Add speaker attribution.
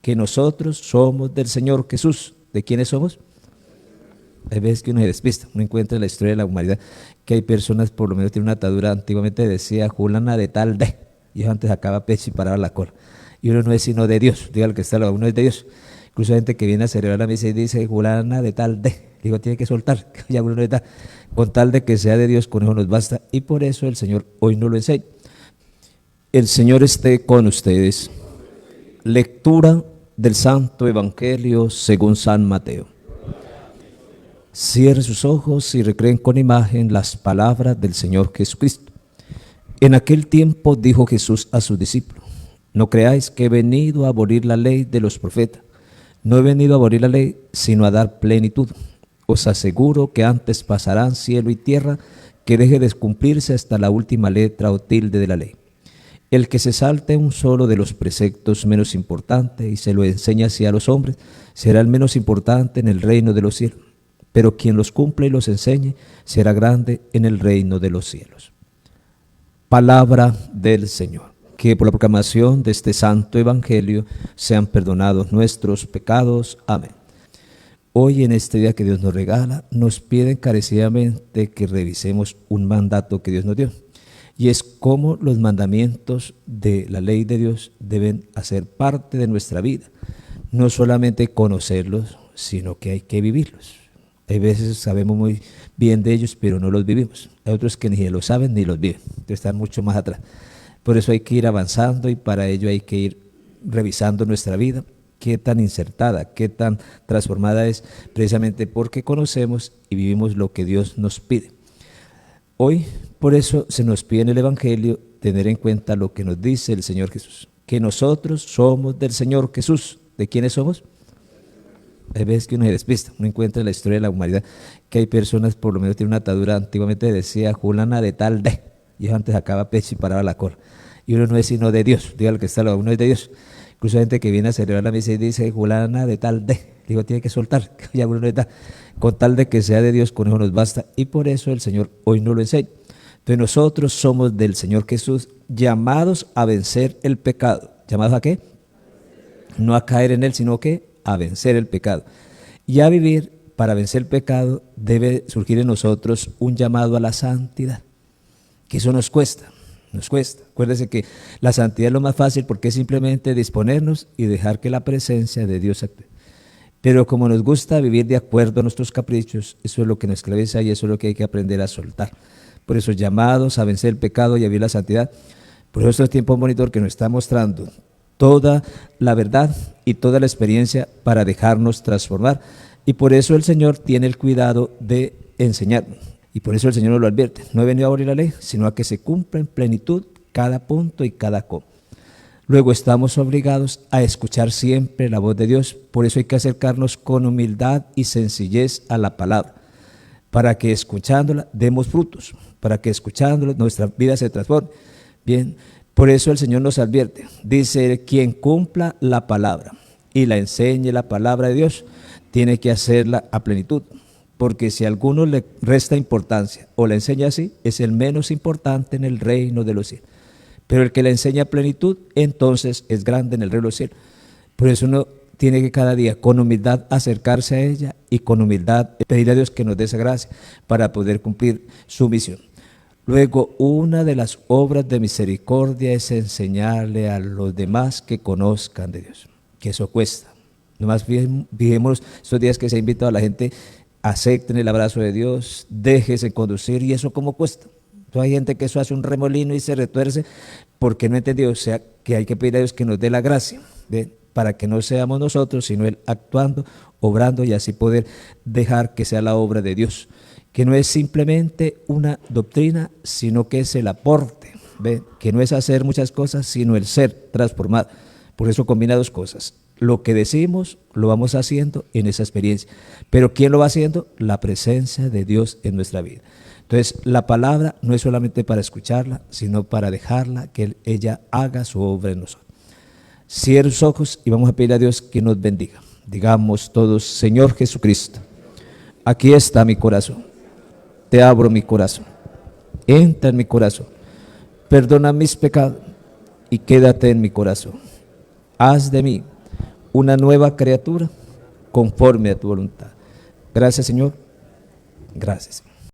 Speaker 1: que nosotros somos del Señor Jesús. ¿De quiénes somos? Hay veces que uno se despista, uno encuentra en la historia de la humanidad que hay personas, por lo menos tiene una atadura, antiguamente decía Julana de tal de, y eso antes sacaba pecho y paraba la cola. Y uno no es sino de Dios, diga el que está al lado, uno es de Dios. Incluso hay gente que viene a celebrar la misa y dice Julana de tal de, digo, tiene que soltar, ya uno no está, con tal de que sea de Dios, con eso nos basta, y por eso el Señor hoy nos lo enseña. El Señor esté con ustedes. Lectura del Santo Evangelio según San Mateo. Cierre sus ojos y recreen con imagen las palabras del Señor Jesucristo. En aquel tiempo dijo Jesús a sus discípulos: no creáis que he venido a abolir la ley de los profetas. No he venido a abolir la ley, sino a dar plenitud. Os aseguro que antes pasarán cielo y tierra que deje de cumplirse hasta la última letra o tilde de la ley. El que se salte un solo de los preceptos menos importantes y se lo enseña así a los hombres, será el menos importante en el reino de los cielos. Pero quien los cumple y los enseñe será grande en el reino de los cielos. Palabra del Señor. Que por la proclamación de este santo evangelio sean perdonados nuestros pecados. Amén. Hoy, en este día que Dios nos regala, nos pide encarecidamente que revisemos un mandato que Dios nos dio. Y es cómo los mandamientos de la ley de Dios deben hacer parte de nuestra vida. No solamente conocerlos, sino que hay que vivirlos. Hay veces sabemos muy bien de ellos, pero no los vivimos. Hay otros que ni lo saben ni los viven, están mucho más atrás. Por eso hay que ir avanzando y para ello hay que ir revisando nuestra vida, qué tan insertada, qué tan transformada es, precisamente porque conocemos y vivimos lo que Dios nos pide. Hoy, por eso se nos pide en el Evangelio tener en cuenta lo que nos dice el Señor Jesús, que nosotros somos del Señor Jesús. ¿De quiénes somos? Hay veces que uno se despista, uno encuentra en la historia de la humanidad que hay personas, por lo menos tiene una atadura, antiguamente decía Julana de tal de, y eso antes sacaba pecho y paraba la cola. Y uno no es sino de Dios, diga el que está al lado, uno es de Dios. Incluso hay gente que viene a celebrar la misa y dice Julana de tal de, digo, tiene que soltar, ya uno no está, con tal de que sea de Dios, con eso nos basta, y por eso el Señor hoy nos lo enseña. Entonces nosotros somos del Señor Jesús, llamados a vencer el pecado. ¿Llamados a qué? No a caer en él, sino que a vencer el pecado. Y a vivir, para vencer el pecado, debe surgir en nosotros un llamado a la santidad, que eso nos cuesta. Acuérdense que la santidad es lo más fácil porque es simplemente disponernos y dejar que la presencia de Dios actúe. Pero como nos gusta vivir de acuerdo a nuestros caprichos, eso es lo que nos esclaviza y eso es lo que hay que aprender a soltar. Por eso llamados a vencer el pecado y a vivir la santidad. Por eso este tiempo monitor que nos está mostrando toda la verdad y toda la experiencia para dejarnos transformar. Y por eso el Señor tiene el cuidado de enseñarnos. Y por eso el Señor nos lo advierte. No he venido a abolir la ley, sino a que se cumpla en plenitud cada punto y cada coma. Luego estamos obligados a escuchar siempre la voz de Dios. Por eso hay que acercarnos con humildad y sencillez a la palabra, para que escuchándola demos frutos, para que escuchándola nuestra vida se transforme. Bien, por eso el Señor nos advierte, dice, quien cumpla la palabra y la enseñe la palabra de Dios, tiene que hacerla a plenitud, porque si a alguno le resta importancia o la enseña así, es el menos importante en el reino de los cielos. Pero el que la enseña a plenitud, entonces es grande en el reino de los cielos. Por eso uno tiene que cada día con humildad acercarse a ella y con humildad pedir a Dios que nos dé esa gracia para poder cumplir su misión. Luego, una de las obras de misericordia es enseñarle a los demás que conozcan de Dios, que eso cuesta. Nomás fijémonos estos días que se ha invitado a la gente, acepten el abrazo de Dios, déjese conducir, y eso cómo cuesta. Entonces hay gente que eso hace un remolino y se retuerce porque no entendió, o sea, que hay que pedir a Dios que nos dé la gracia, ¿ve? Para que no seamos nosotros, sino Él actuando, obrando y así poder dejar que sea la obra de Dios, que no es simplemente una doctrina, sino que es el aporte, ¿ve? Que no es hacer muchas cosas, sino el ser transformado. Por eso combina dos cosas. Lo que decimos lo vamos haciendo en esa experiencia. Pero ¿quién lo va haciendo? La presencia de Dios en nuestra vida. Entonces, la palabra no es solamente para escucharla, sino para dejarla, que ella haga su obra en nosotros. Cierre sus ojos y vamos a pedir a Dios que nos bendiga. Digamos todos, Señor Jesucristo, aquí está mi corazón. Te abro mi corazón. Entra en mi corazón. Perdona mis pecados y quédate en mi corazón. Haz de mí una nueva criatura conforme a tu voluntad. Gracias, Señor. Gracias.